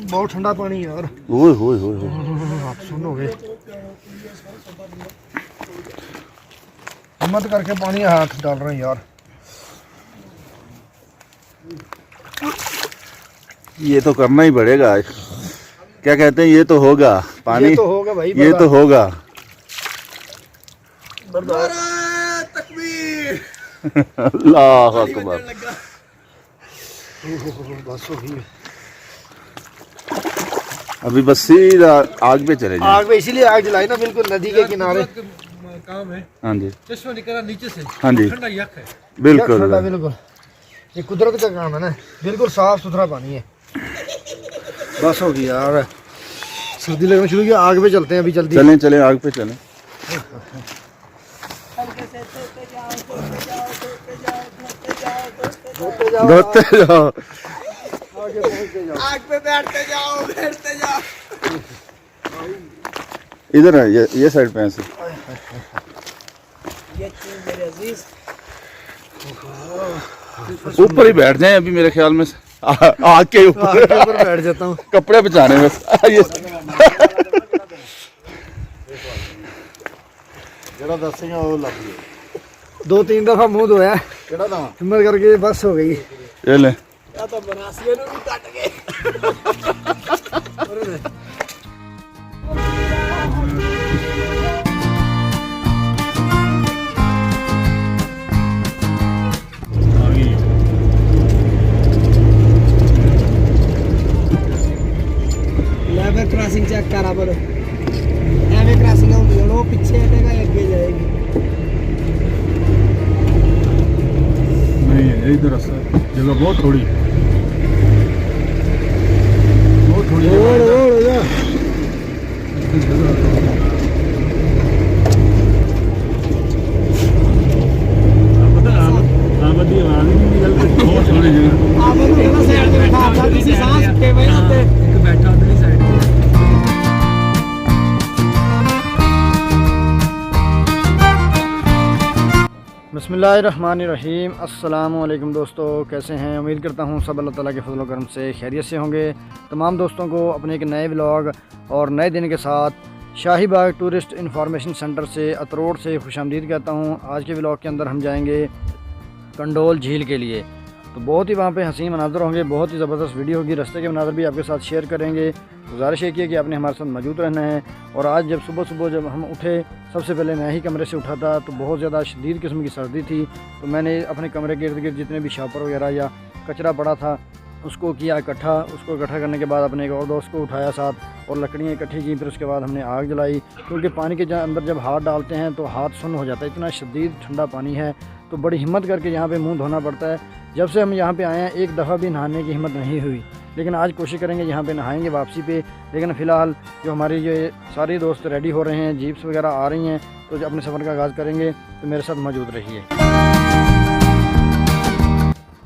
बहुत ठंडा पानी यार। ओए होए होए आप सुनोगे, हिम्मत करके पानी हाथ डाल रहे हैं यार। ये तो करना ही पड़ेगा आज। क्या कहते हैं, ये तो होगा पानी, ये तो होगा भाई, ये तो होगा। तकबीर। अल्लाह अकबर। बस हो गई। अभी बस सीधा आग पे चले जाए। आग पे इसीलिए आग जलाई ना, बिल्कुल नदी के किनारे काम है। हाँ जी, चश्मा निकला नीचे से। हाँ जी, ठंडा यक है। बिल्कुल ठंडा, बिल्कुल ये कुदरत का काम है ना, बिल्कुल साफ सुथरा पानी है। बस हो गई यार, सर्दी लगना शुरू की। आग पे चलते हैं अभी जल्दी। चलें चलें, आग पे चलें। धोते जाओ, आग पे बैठते जाओ, बैठते जाओ। इधर है, ये साइड पे ऐसे। ये चीज़ मेरे अजीज, ऊपर ही बैठ जाएं अभी मेरे ख्याल में, आग के ऊपर बैठ जाता हूँ। कपड़े बचाने बस। ये जरा दसेगा वो लग गई। 2-3 दफा मुंह धोया, हिम्मत करके बस हो गई। ये ले, या तो बनासिए नु भी कट गए। लेवल क्रॉसिंग चेक करा बोलो, एवं क्रॉसिंग होंगी वो पीछे हटेगा या आगे जाएगी। नहीं है इधर रास्ता, जगह बहुत थोड़ी है। बहुत थोड़ी जगह है। आबादी आबादी निकलती बहुत थोड़ी जगह। आप लोग ना साइड पे बैठा था, किसी सांस के भाई होते एक बैठा उधरली साइड पे। बिस्मिल्लाहिर्रहमानिर्रहीम। अस्सलामु अलैकुम दोस्तों, कैसे हैं? उम्मीद करता हूँ सब अल्लाह ताला के फजल व करम से खैरियत से होंगे। तमाम दोस्तों को अपने एक नए व्लॉग और नए दिन के साथ शाही बाग टूरिस्ट इंफॉर्मेशन सेंटर से अतरोड़ से खुशामदीद कहता हूँ। आज के व्लॉग के अंदर हम जाएंगे कंडोल झील के लिए। तो बहुत ही वहाँ पे हसीन मनाज़र होंगे, बहुत ही ज़बरदस्त वीडियो होगी। रास्ते के मनाज़र भी आपके साथ शेयर करेंगे। गुजारिश ये की कि आपने हमारे साथ मौजूद रहना है। और आज जब सुबह जब हम उठे, सबसे पहले मैं ही कमरे से उठा था, तो बहुत ज़्यादा शदीद किस्म की सर्दी थी। तो मैंने अपने कमरे के इर्द गिर्द जितने भी शापर वगैरह या कचरा पड़ा था उसको किया इकट्ठा। उसको इकट्ठा करने के बाद अपने एक और दोस्त को उठाया साथ और लकड़ियाँ इकट्ठी की। फिर उसके बाद हमने आग जलाई, क्योंकि पानी के अंदर जब हाथ डालते हैं तो हाथ सुन्न हो जाता है, इतना शदीद ठंडा पानी है। तो बड़ी हिम्मत करके यहाँ पे मुंह धोना पड़ता है। जब से हम यहाँ पे आए हैं एक दफ़ा भी नहाने की हिम्मत नहीं हुई, लेकिन आज कोशिश करेंगे यहाँ पे नहाएंगे वापसी पे। लेकिन फ़िलहाल जो हमारी ये सारे दोस्त रेडी हो रहे हैं, जीप्स वगैरह आ रही हैं, तो जो अपने सफ़र का आगाज़ करेंगे, तो मेरे साथ मौजूद रहिए।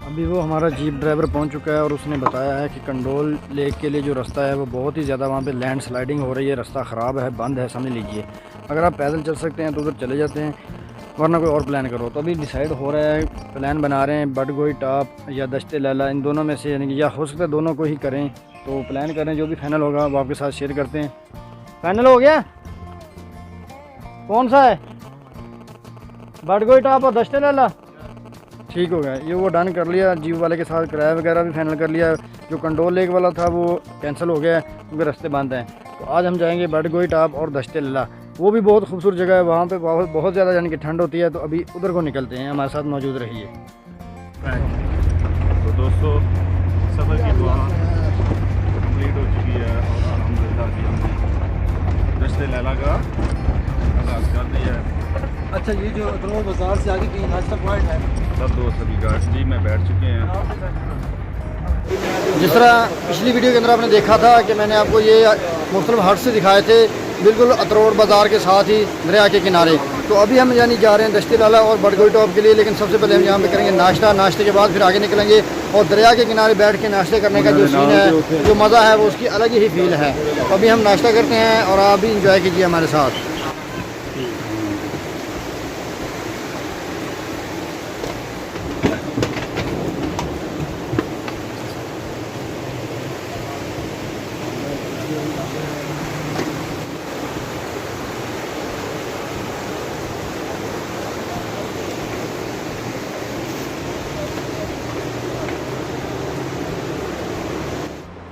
अभी वो हमारा जीप ड्राइवर पहुँच चुका है और उसने बताया है कि कंडोल लेक के लिए जो रास्ता है वो बहुत ही ज़्यादा वहाँ पे लैंड स्लाइडिंग हो रही है, रास्ता ख़राब है, बंद है, समझ लीजिए। अगर आप पैदल चल सकते हैं तो उधर चले जाते हैं, वरना कोई और प्लान करो। तो अभी डिसाइड हो रहा है, प्लान बना रहे हैं बडगोई टॉप या दश्ते लैला, इन दोनों में से, यानी कि या हो सकता है दोनों को ही करें। तो प्लान करें, जो भी फाइनल होगा वो आपके साथ शेयर करते हैं। फाइनल हो गया, कौन सा है? बडगोई टॉप और दश्ते लैला, ठीक हो गया। ये वो डन कर लिया, जीप वाले के साथ किराया वगैरह भी फाइनल कर लिया। जो कंडोल लेक वाला था वो कैंसिल हो गया क्योंकि रास्ते बंद हैं। तो आज हम जाएंगे बडगोई टॉप और दश्ते लैला। वो भी बहुत खूबसूरत जगह है, वहाँ पे बहुत ज़्यादा यानी कि ठंड होती है। तो अभी उधर को निकलते हैं, हमारे साथ मौजूद रहिए। तो दोस्तों, सफ़र की दुआ कंप्लीट हो चुकी है और अल्हम्दुलिल्लाह की हमने दश्ते लैला का आगाज़ कर दिया है। अच्छा, ये जो अतरोड़ बाजार से आगे कहीं नाश्ता पॉइंट है, सब दोस्त अभी गाड़ी में बैठ चुके हैं। जिस तरह पिछली वीडियो के अंदर आपने देखा था कि मैंने आपको ये मुख्तलिफ हट से दिखाए थे, बिल्कुल अतरोड़ बाज़ार के साथ ही दरिया के किनारे। तो अभी हम यानी जा रहे हैं दश्ते लैला और बडगोई टॉप के लिए। लेकिन सबसे पहले हम यहाँ पे करेंगे नाश्ता, नाश्ते के बाद फिर आगे निकलेंगे। और दरिया के किनारे बैठ के नाश्ते करने का जो सीन है, जो मज़ा है, वो उसकी अलग ही फील है। तो अभी हम नाश्ता करते हैं और आप भी इंजॉय कीजिए हमारे साथ।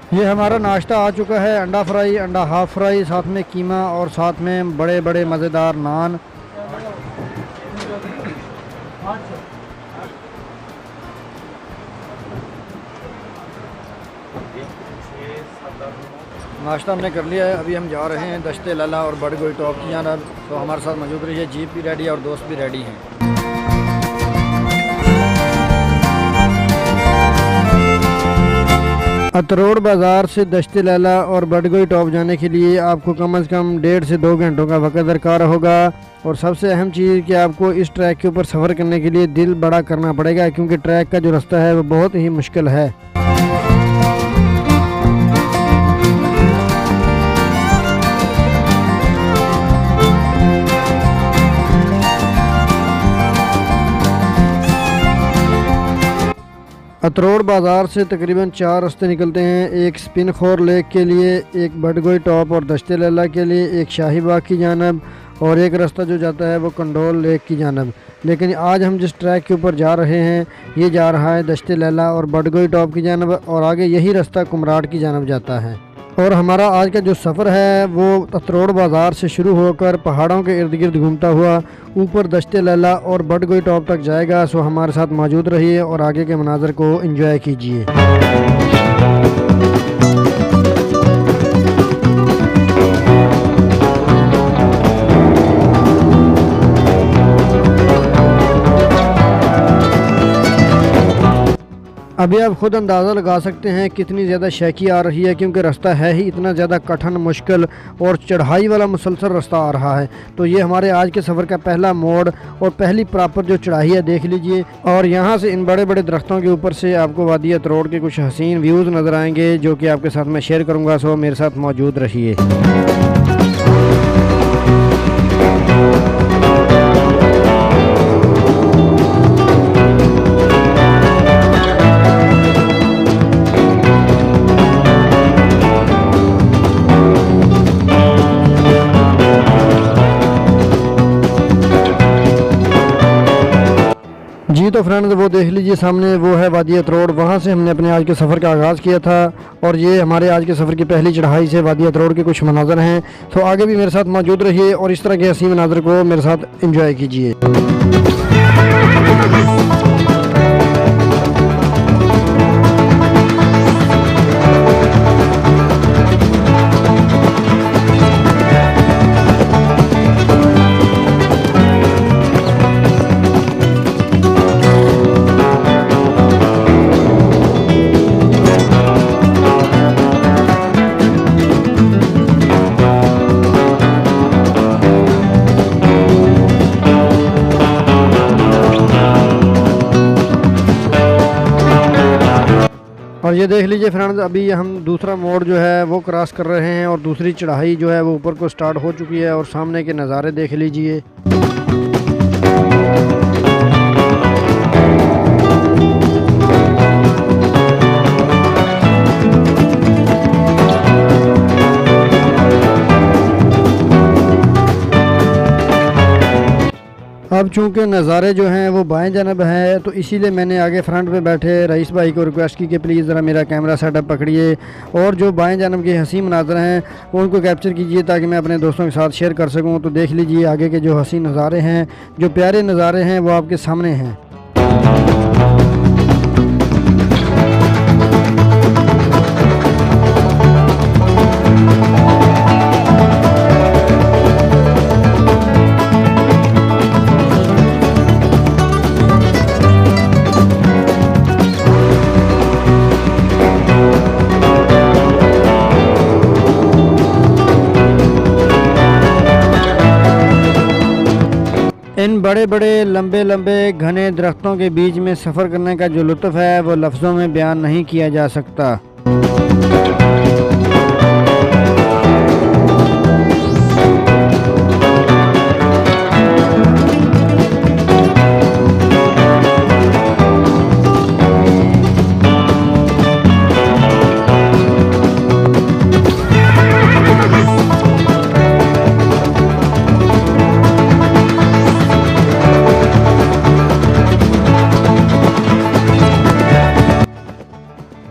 ये हमारा नाश्ता आ चुका है, अंडा फ्राई, अंडा हाफ फ्राई, साथ में कीमा और साथ में बड़े बड़े मज़ेदार नान। नाश्ता हमने कर लिया है, अभी हम जा रहे हैं दश्ते लैला और बड़गोई टॉप की जानिब। तो हमारे साथ मौजूद रही है, जीप भी रेडी है और दोस्त भी रेडी हैं। अतरोड़ बाज़ार से दश्ते लैला और बड़गोई टॉप जाने के लिए आपको कम से कम 1.5 से 2 घंटों का वक्त दरकार होगा। और सबसे अहम चीज़ कि आपको इस ट्रैक के ऊपर सफ़र करने के लिए दिल बड़ा करना पड़ेगा, क्योंकि ट्रैक का जो रास्ता है वो बहुत ही मुश्किल है। अतरोड़ बाज़ार से तकरीबन 4 रास्ते निकलते हैं, एक स्पिन खोर लेक के लिए, एक बड़गोई टॉप और दश्ते लैला के लिए, एक शाही बाग की जानब और एक रास्ता जो जाता है वो कंडोल लेक की जानब। लेकिन आज हम जिस ट्रैक के ऊपर जा रहे हैं ये जा रहा है दश्ते लैला और बड़गोई टॉप की जानब, और आगे यही रास्ता कुमराट की जानब जाता है। और हमारा आज का जो सफ़र है वो अतरोड़ बाज़ार से शुरू होकर पहाड़ों के इर्द गिर्द घूमता हुआ ऊपर दश्ते लैला और बड़गोई टॉप तक जाएगा। सो हमारे साथ मौजूद रहिए और आगे के मनाज़र को एंजॉय कीजिए। अभी आप खुद अंदाज़ा लगा सकते हैं कितनी ज़्यादा शैकी आ रही है, क्योंकि रास्ता है ही इतना ज़्यादा कठिन, मुश्किल और चढ़ाई वाला मुसलसल रास्ता आ रहा है। तो ये हमारे आज के सफ़र का पहला मोड़ और पहली प्रॉपर जो चढ़ाई है देख लीजिए। और यहाँ से इन बड़े बड़े दरख्तों के ऊपर से आपको वादी अतरोड़ के कुछ हसीन व्यूज़ नज़र आएंगे, जो कि आपके साथ मैं शेयर करूँगा। सो मेरे साथ मौजूद रहिए। जी तो फ्रेंड्स, वो देख लीजिए सामने वो है वादी अतरोड़। वहाँ से हमने अपने आज के सफ़र का आगाज़ किया था और ये हमारे आज के सफ़र की पहली चढ़ाई से वादी अतरोड़ के कुछ मनाज़र हैं। तो आगे भी मेरे साथ मौजूद रहिए और इस तरह के हसीन मनाज़र को मेरे साथ एंजॉय कीजिए। और ये देख लीजिए फ्रेंड्स, अभी हम दूसरा मोड़ जो है वो क्रॉस कर रहे हैं और दूसरी चढ़ाई जो है वो ऊपर को स्टार्ट हो चुकी है। और सामने के नज़ारे देख लीजिए। अब चूंकि नज़ारे जो हैं वो बाएं जानब है, तो इसीलिए मैंने आगे फ्रंट पे बैठे रईस भाई को रिक्वेस्ट की कि प्लीज़ ज़रा मेरा कैमरा सेटअप पकड़िए और जो बाएं जानब के हसीन मनाज़र हैं उनको कैप्चर कीजिए, ताकि मैं अपने दोस्तों के साथ शेयर कर सकूं। तो देख लीजिए आगे के जो हसीन नज़ारे हैं, जो प्यारे नज़ारे हैं वो आपके सामने हैं। इन बड़े बड़े लंबे लंबे घने दरख्तों के बीच में सफ़र करने का जो लुत्फ़ है वो लफ्ज़ों में बयान नहीं किया जा सकता।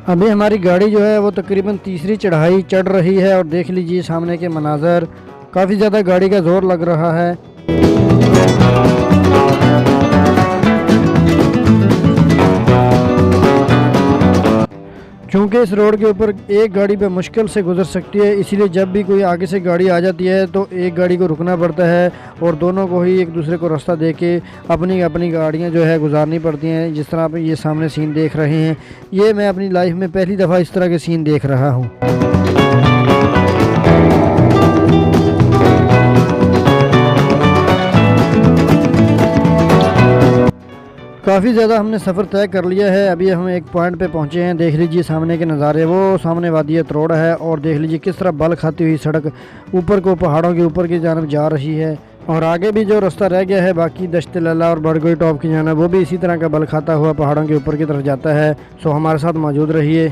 अभी हमारी गाड़ी जो है वो तकरीबन तीसरी चढ़ाई चढ़ रही है और देख लीजिए सामने के मनाज़र, काफ़ी ज़्यादा गाड़ी का ज़ोर लग रहा है। क्योंकि इस रोड के ऊपर एक गाड़ी पे मुश्किल से गुजर सकती है, इसीलिए जब भी कोई आगे से गाड़ी आ जाती है तो एक गाड़ी को रुकना पड़ता है और दोनों को ही एक दूसरे को रास्ता दे के अपनी अपनी गाड़ियां जो है गुजारनी पड़ती हैं। जिस तरह आप ये सामने सीन देख रहे हैं, ये मैं अपनी लाइफ में पहली दफ़ा इस तरह के सीन देख रहा हूँ। काफ़ी ज़्यादा हमने सफ़र तय कर लिया है। अभी हम एक पॉइंट पे पहुँचे हैं, देख लीजिए सामने के नज़ारे, वो सामने वादी तरोड़ है और देख लीजिए किस तरह बल खाती हुई सड़क ऊपर को पहाड़ों के ऊपर की जानब जा रही है। और आगे भी जो रास्ता रह गया है बाकी दश्त लैला और बड़गोई टॉप की जानब, वो भी इसी तरह का बल खाता हुआ पहाड़ों के ऊपर की तरफ जाता है। सो हमारे साथ मौजूद रहिए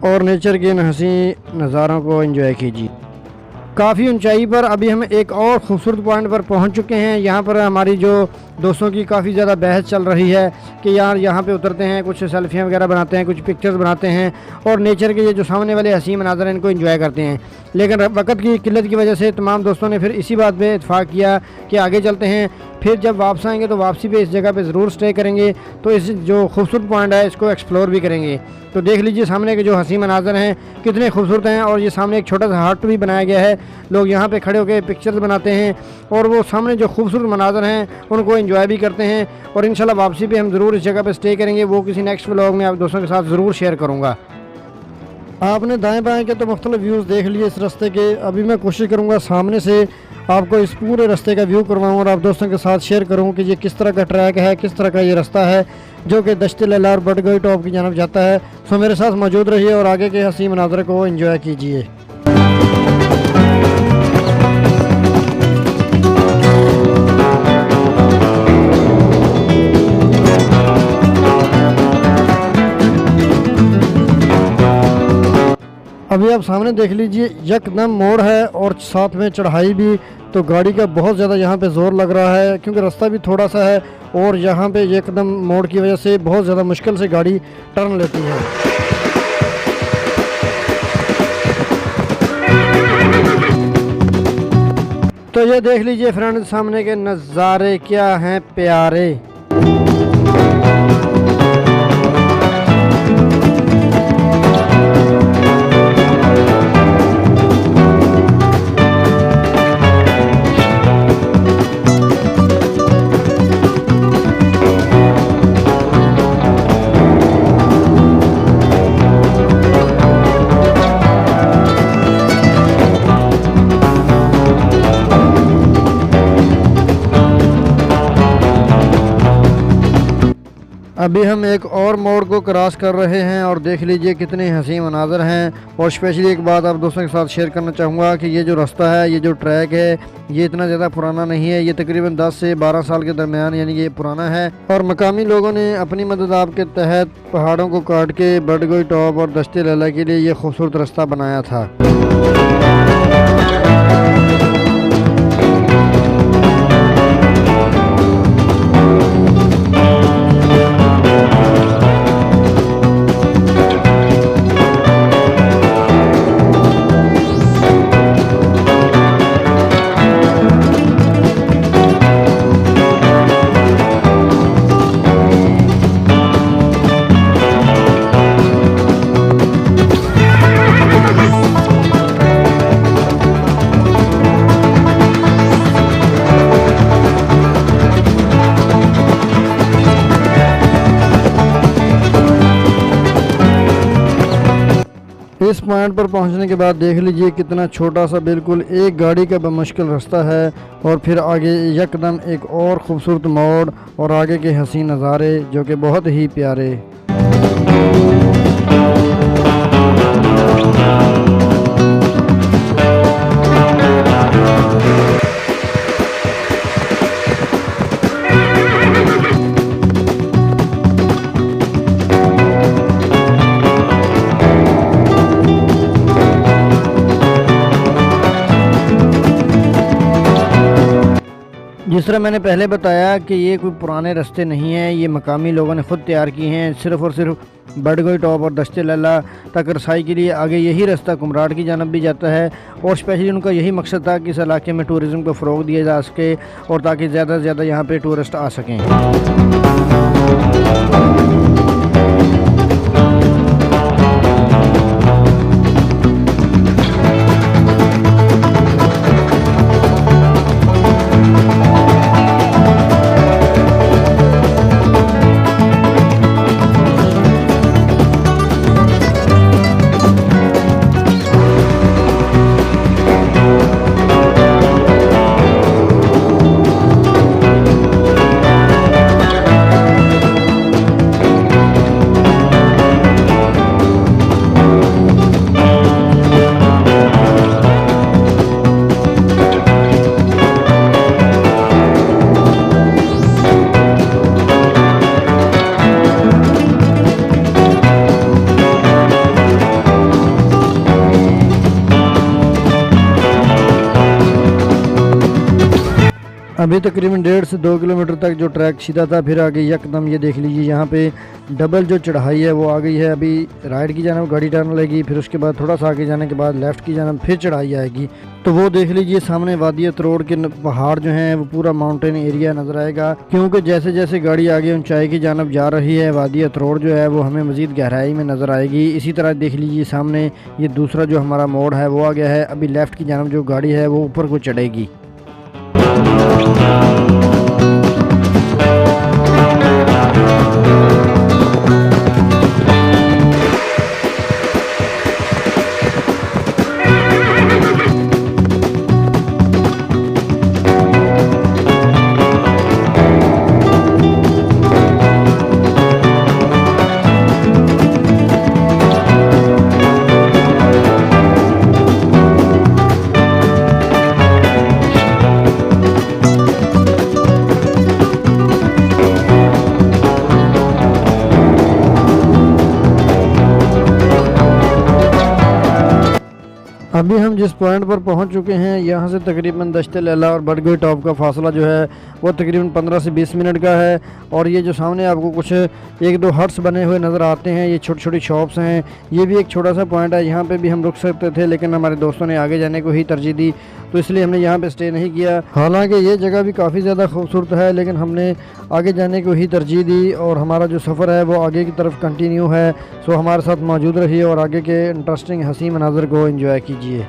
और नेचर के इन हंसी नज़ारों को एंजॉय कीजिए। काफ़ी ऊंचाई पर अभी हम एक और ख़ूबसूरत पॉइंट पर पहुंच चुके हैं। यहाँ पर हमारी जो दोस्तों की काफ़ी ज़्यादा बहस चल रही है कि यार यहाँ पे उतरते हैं, कुछ सेल्फियाँ वगैरह बनाते हैं, कुछ पिक्चर्स बनाते हैं और नेचर के ये जो सामने वाले हसीन मनाज़र हैं इनको एंजॉय करते हैं। लेकिन वक्त की किल्लत की वजह से तमाम दोस्तों ने फिर इसी बात पे इत्फाक़ किया कि आगे चलते हैं, फिर जब वापस आएंगे तो वापसी पे इस जगह पे ज़रूर स्टे करेंगे, तो इस जो खूबसूरत पॉइंट है इसको एक्सप्लोर भी करेंगे। तो देख लीजिए सामने के जो हसीन मनाज़र हैं कितने खूबसूरत हैं और ये सामने एक छोटा सा हाट भी बनाया गया है। लोग यहाँ पे खड़े होकर पिक्चर्स बनाते हैं और वो सामने जो खूबसूरत मनाज़र हैं उनको एंजॉय भी करते हैं। और इंशाल्लाह वापसी पे हम ज़रूर इस जगह पे स्टे करेंगे, वो किसी नेक्स्ट व्लॉग में आप दोस्तों के साथ ज़रूर शेयर करूँगा। आपने दाएं बाएं के तो मुख्तलिफ व्यूज़ देख लिए इस रास्ते के। अभी मैं कोशिश करूँगा सामने से आपको इस पूरे रास्ते का व्यू करवाऊँ और आप दोस्तों के साथ शेयर करूँ कि ये किस तरह का ट्रैक है, किस तरह का ये रास्ता है जो कि दश्त लैला और बड़गोई टॉप की जानब जाता है। सो मेरे साथ मौजूद रहिए और आगे के हसीन मनाज़र को एंजॉय कीजिए। अभी आप सामने देख लीजिए यकदम मोड़ है और साथ में चढ़ाई भी, तो गाड़ी का बहुत ज़्यादा यहाँ पे ज़ोर लग रहा है क्योंकि रास्ता भी थोड़ा सा है और यहाँ पे एकदम मोड़ की वजह से बहुत ज़्यादा मुश्किल से गाड़ी टर्न लेती है। तो ये देख लीजिए फ्रेंड, सामने के नज़ारे क्या हैं प्यारे। अभी हम एक और मोड़ को क्रॉस कर रहे हैं और देख लीजिए कितने हसीन मनाज़र हैं। और स्पेशली एक बात आप दोस्तों के साथ शेयर करना चाहूँगा कि ये जो रास्ता है, ये जो ट्रैक है, ये इतना ज़्यादा पुराना नहीं है। ये तकरीबन 10 से 12 साल के दरमियान यानी ये पुराना है और मकामी लोगों ने अपनी मदद आपके तहत पहाड़ों को काट के बड़गोई टॉप और दश्त लैला के लिए ये खूबसूरत रास्ता बनाया था। इस पॉइंट पर पहुंचने के बाद देख लीजिए कितना छोटा सा बिल्कुल एक गाड़ी का बमुश्किल रास्ता है और फिर आगे यकदम एक और ख़ूबसूरत मोड़ और आगे के हसीन नज़ारे जो कि बहुत ही प्यारे। जिस तरह मैंने पहले बताया कि ये कोई पुराने रास्ते नहीं हैं, ये मकामी लोगों ने ख़ुद तैयार किए हैं सिर्फ़ और सिर्फ बड़गोई टॉप और दश्ते लैला तक रसाई के लिए आगे यही रास्ता कुमराट की जानब भी जाता है और स्पेशली उनका यही मकसद था कि इस इलाके में टूरिज़म को फ़रोग दिया जा सके और ताकि ज़्यादा से ज़्यादा यहाँ पे टूरिस्ट आ सकें। अभी तकरीबन 1.5 से 2 किलोमीटर तक जो ट्रैक सीधा था, फिर आगे यकदम ये देख लीजिए यहाँ पे डबल जो चढ़ाई है वो आ गई है। अभी राइट की जानब गाड़ी टर्न लेगी, फिर उसके बाद थोड़ा सा आगे जाने के बाद लेफ़्ट की जानब फिर चढ़ाई आएगी। तो वो देख लीजिए सामने वादी अतरोड़ के पहाड़ जो हैं वो पूरा माउंटेन एरिया नज़र आएगा, क्योंकि जैसे जैसे गाड़ी आगे ऊंचाई की जानब जा रही है वादी अतरोड़ जो है वो हमें मज़ीद गहराई में नज़र आएगी। इसी तरह देख लीजिए सामने ये दूसरा जो हमारा मोड़ है वो आ गया है। अभी लेफ़्ट की जानब जो गाड़ी है वो ऊपर को चढ़ेगी। अभी हम जिस पॉइंट पर पहुंच चुके हैं यहाँ से तकरीबन दश्ते लैला और बड़गोई टॉप का फासला जो है वो तकरीबन 15 से 20 मिनट का है। और ये जो सामने आपको कुछ 1-2 हट्स बने हुए नज़र आते हैं, ये छोटी छोटी शॉप्स हैं। ये भी एक छोटा सा पॉइंट है, यहाँ पे भी हम रुक सकते थे लेकिन हमारे दोस्तों ने आगे जाने को ही तरजीह दी, तो इसलिए हमने यहाँ पे स्टे नहीं किया। हालांकि ये जगह भी काफ़ी ज़्यादा खूबसूरत है, लेकिन हमने आगे जाने को ही तरजीह दी और हमारा जो सफ़र है वो आगे की तरफ कंटिन्यू है। सो हमारे साथ मौजूद रहिए और आगे के इंटरेस्टिंग हंसी मनाज़र को एंजॉय कीजिए।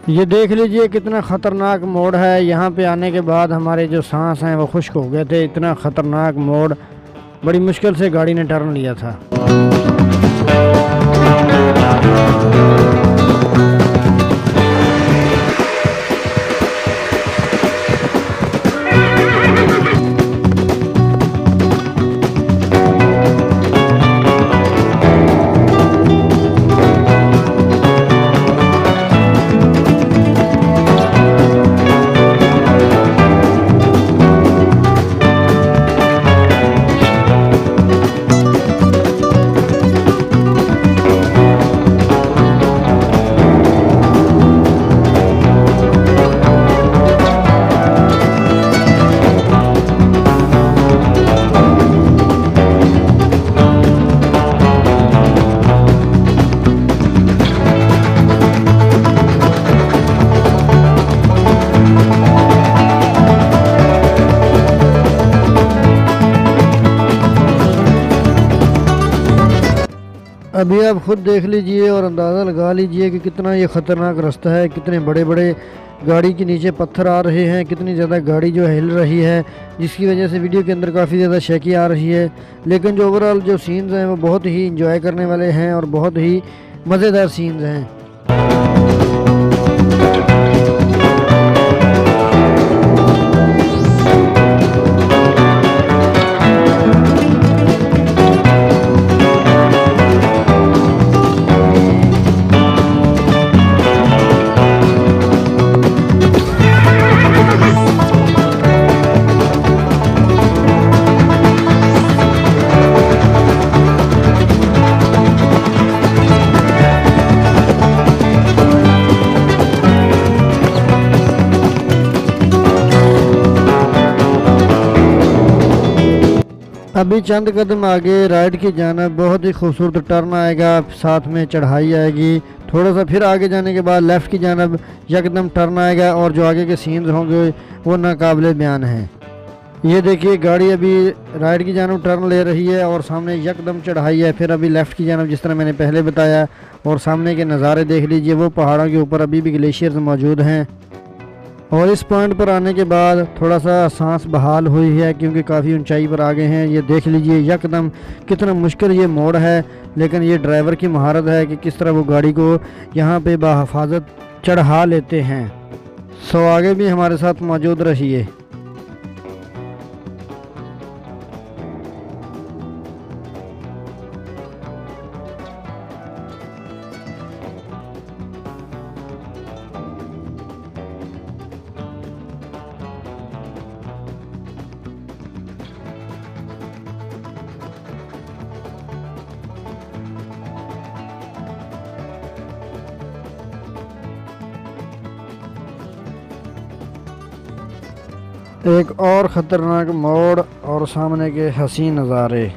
ये देख लीजिए कितना ख़तरनाक मोड़ है। यहाँ पे आने के बाद हमारे जो सांस हैं वो खुश्क हो गए थे, इतना ख़तरनाक मोड़, बड़ी मुश्किल से गाड़ी ने टर्न लिया था। अभी आप खुद देख लीजिए और अंदाज़ा लगा लीजिए कि कितना ये ख़तरनाक रास्ता है, कितने बड़े बड़े गाड़ी के नीचे पत्थर आ रहे हैं, कितनी ज़्यादा गाड़ी जो हिल रही है, जिसकी वजह से वीडियो के अंदर काफ़ी ज़्यादा शेकी आ रही है। लेकिन जो ओवरऑल जो सीन्स हैं वो बहुत ही इंजॉय करने वाले हैं और बहुत ही मज़ेदार सीन्स हैं। अभी चंद कदम आगे राइट की जानिब बहुत ही खूबसूरत टर्न आएगा, साथ में चढ़ाई आएगी। थोड़ा सा फिर आगे जाने के बाद लेफ़्ट की जानिब यकदम टर्न आएगा और जो आगे के सीन्स होंगे वो नाकाबिले बयान हैं। ये देखिए गाड़ी अभी राइट की जानिब टर्न ले रही है और सामने यकदम चढ़ाई है, फिर अभी लेफ़्ट की जानिब जिस तरह मैंने पहले बताया। और सामने के नज़ारे देख लीजिए, वो पहाड़ों के ऊपर अभी भी ग्लेशियर्स मौजूद हैं। और इस पॉइंट पर आने के बाद थोड़ा सा सांस बहाल हुई है क्योंकि काफ़ी ऊंचाई पर आ गए हैं। ये देख लीजिए यकदम कितना मुश्किल ये मोड़ है, लेकिन ये ड्राइवर की महारत है कि किस तरह वो गाड़ी को यहाँ पे बाहिफाजत चढ़ा लेते हैं। सो आगे भी हमारे साथ मौजूद रहिए। एक और ख़तरनाक मोड़ और सामने के हसीन नज़ारे।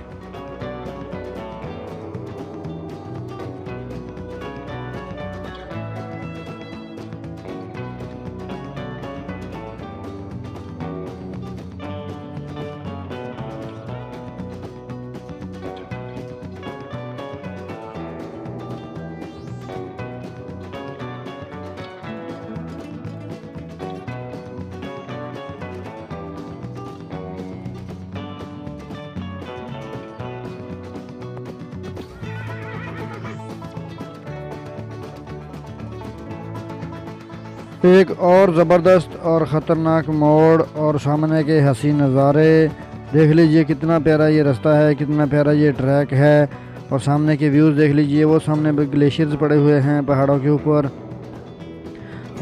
एक और ज़बरदस्त और ख़तरनाक मोड़ और सामने के हसीन नज़ारे। देख लीजिए कितना प्यारा ये रास्ता है, कितना प्यारा ये ट्रैक है। और सामने के व्यूज़ देख लीजिए, वो सामने ग्लेशियर्स पड़े हुए हैं पहाड़ों के ऊपर।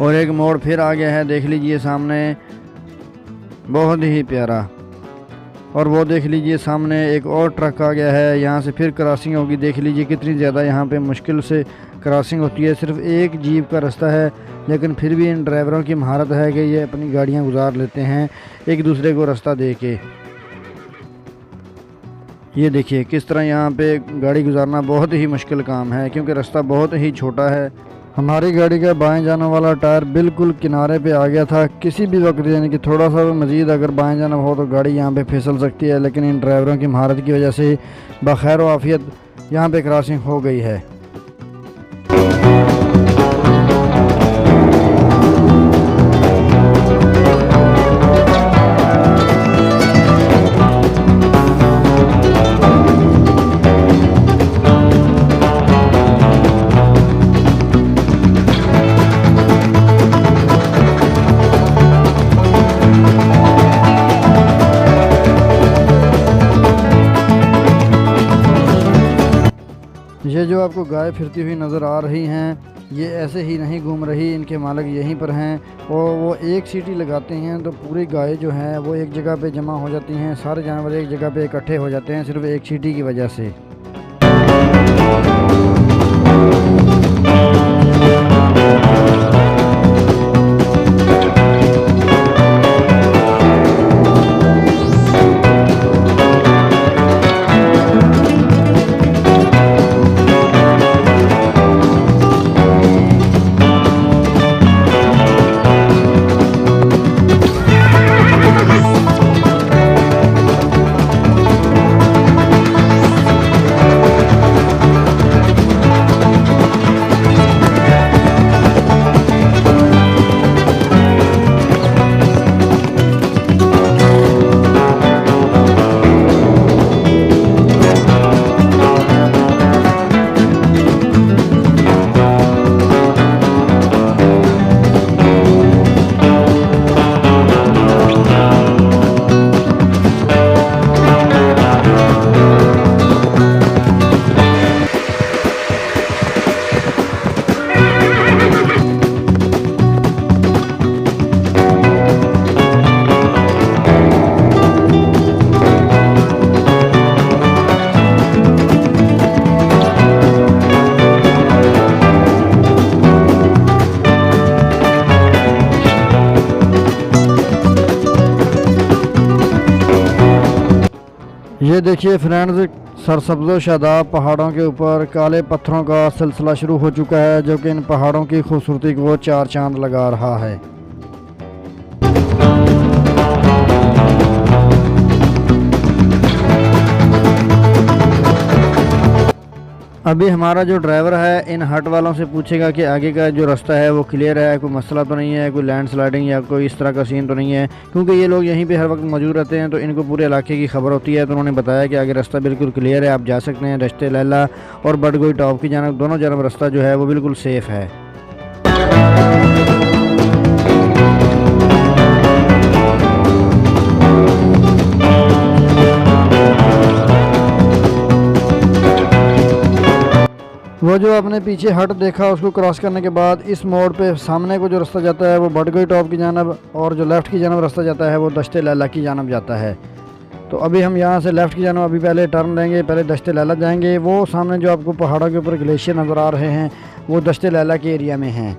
और एक मोड़ फिर आ गया है, देख लीजिए सामने, बहुत ही प्यारा। और वो देख लीजिए सामने एक और ट्रक आ गया है, यहाँ से फिर क्रॉसिंग होगी। देख लीजिए कितनी ज़्यादा यहाँ पे मुश्किल से क्रॉसिंग होती है। सिर्फ एक जीप का रास्ता है, लेकिन फिर भी इन ड्राइवरों की महारत है कि ये अपनी गाड़ियाँ गुजार लेते हैं एक दूसरे को रास्ता दे के। ये देखिए किस तरह यहाँ पे गाड़ी गुजारना बहुत ही मुश्किल काम है क्योंकि रास्ता बहुत ही छोटा है। हमारी गाड़ी का बाएं जाने वाला टायर बिल्कुल किनारे पे आ गया था। किसी भी वक्त यानी कि थोड़ा सा मज़ीद अगर बाएं जाना हो तो गाड़ी यहाँ पे फिसल सकती है, लेकिन इन ड्राइवरों की महारत की वजह से बखैर व आफियत यहाँ पे क्रॉसिंग हो गई है। ये जो आपको गाय फिरती हुई नज़र आ रही हैं, ये ऐसे ही नहीं घूम रही, इनके मालिक यहीं पर हैं और वो एक सीटी लगाते हैं तो पूरी गाय जो हैं वो एक जगह पे जमा हो जाती हैं। सारे जानवर एक जगह पे इकट्ठे हो जाते हैं सिर्फ एक सीटी की वजह से। ये देखिए फ्रेंड्स, सरसब्ज़ शादाब पहाड़ों के ऊपर काले पत्थरों का सिलसिला शुरू हो चुका है, जो कि इन पहाड़ों की खूबसूरती को चार चांद लगा रहा है। अभी हमारा जो ड्राइवर है इन हट वालों से पूछेगा कि आगे का जो रास्ता है वो क्लियर है, कोई मसला तो नहीं है, कोई लैंड स्लाइडिंग या कोई इस तरह का सीन तो नहीं है, क्योंकि ये लोग यहीं पे हर वक्त मौजूद रहते हैं तो इनको पूरे इलाके की खबर होती है। तो उन्होंने बताया कि आगे रास्ता बिल्कुल क्लियर है, आप जा सकते हैं। दश्ते लैला और बडगोई टॉप की जानब दोनों जानब रास्ता जो है वो बिल्कुल सेफ़ है। वो जो आपने पीछे हट देखा उसको क्रॉस करने के बाद इस मोड़ पे सामने को जो रास्ता जाता है वो बडगोई टॉप की जानब, और जो लेफ़्ट की जानब रास्ता जाता है वो दश्ते लैला की जानब जाता है। तो अभी हम यहाँ से लेफ़्ट की जानब अभी पहले टर्न लेंगे, पहले दश्ते लैला जाएंगे। वो सामने जो आपको पहाड़ों के ऊपर ग्लेशियर नज़र आ रहे हैं वो दश्ते लैला के एरिया में हैं।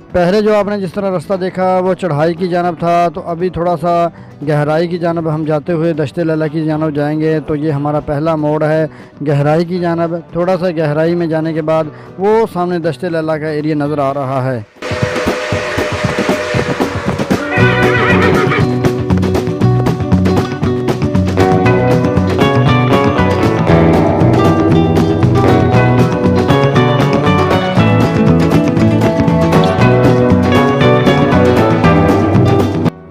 पहले जो आपने जिस तरह रास्ता देखा वो चढ़ाई की जानब था, तो अभी थोड़ा सा गहराई की जानब हम जाते हुए दश्ते लैला की जानब जाएंगे। तो ये हमारा पहला मोड़ है गहराई की जानब। थोड़ा सा गहराई में जाने के बाद वो सामने दश्ते लैला का एरिया नज़र आ रहा है।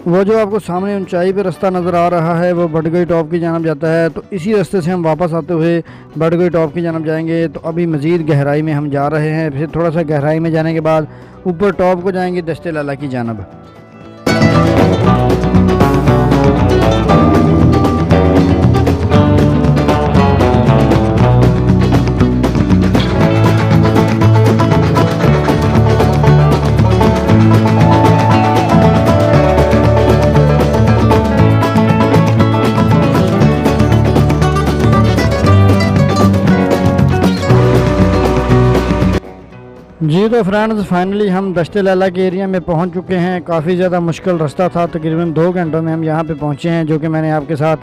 वो जो आपको सामने ऊंचाई पे रास्ता नज़र आ रहा है वो बडगोई टॉप की जानब जाता है। तो इसी रास्ते से हम वापस आते हुए बडगोई टॉप की जानब जाएंगे। तो अभी मज़ीद गहराई में हम जा रहे हैं। फिर थोड़ा सा गहराई में जाने के बाद ऊपर टॉप को जाएंगे दश्ते लैला की जानब। जी तो फ्रेंड्स, फाइनली हम दश्ते लैला के एरिया में पहुंच चुके हैं। काफ़ी ज़्यादा मुश्किल रास्ता था, तकरीबन 2 घंटों में हम यहां पे पहुंचे हैं, जो कि मैंने आपके साथ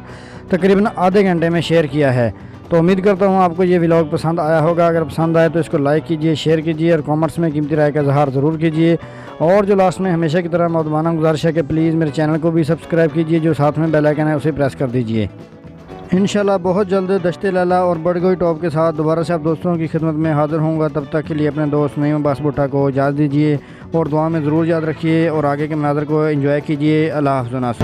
तकरीबन आधे घंटे में शेयर किया है। तो उम्मीद करता हूं आपको ये व्लॉग पसंद आया होगा। अगर पसंद आए तो इसको लाइक कीजिए, शेयर कीजिए और कमेंट्स में कीमती राय का इज़हार ज़रूर कीजिए। और जो लास्ट में हमेशा की तरह मौदमाना गुजारिश है कि प्लीज़ मेरे चैनल को भी सब्सक्राइब कीजिए, जो साथ में बेल आइकन है उसे प्रेस कर दीजिए। इंशाल्लाह बहुत जल्द दश्ते लैला और बडगोई टॉप के साथ दोबारा से आप दोस्तों की खिदमत में हाज़िर होऊंगा। तब तक के लिए अपने दोस्त नईम अब्बास भुट्टा को इजाज़त दीजिए और दुआ में ज़रूर याद रखिए और आगे के मनाज़र को एंजॉय कीजिए। अल्लाह हाफ़िज़।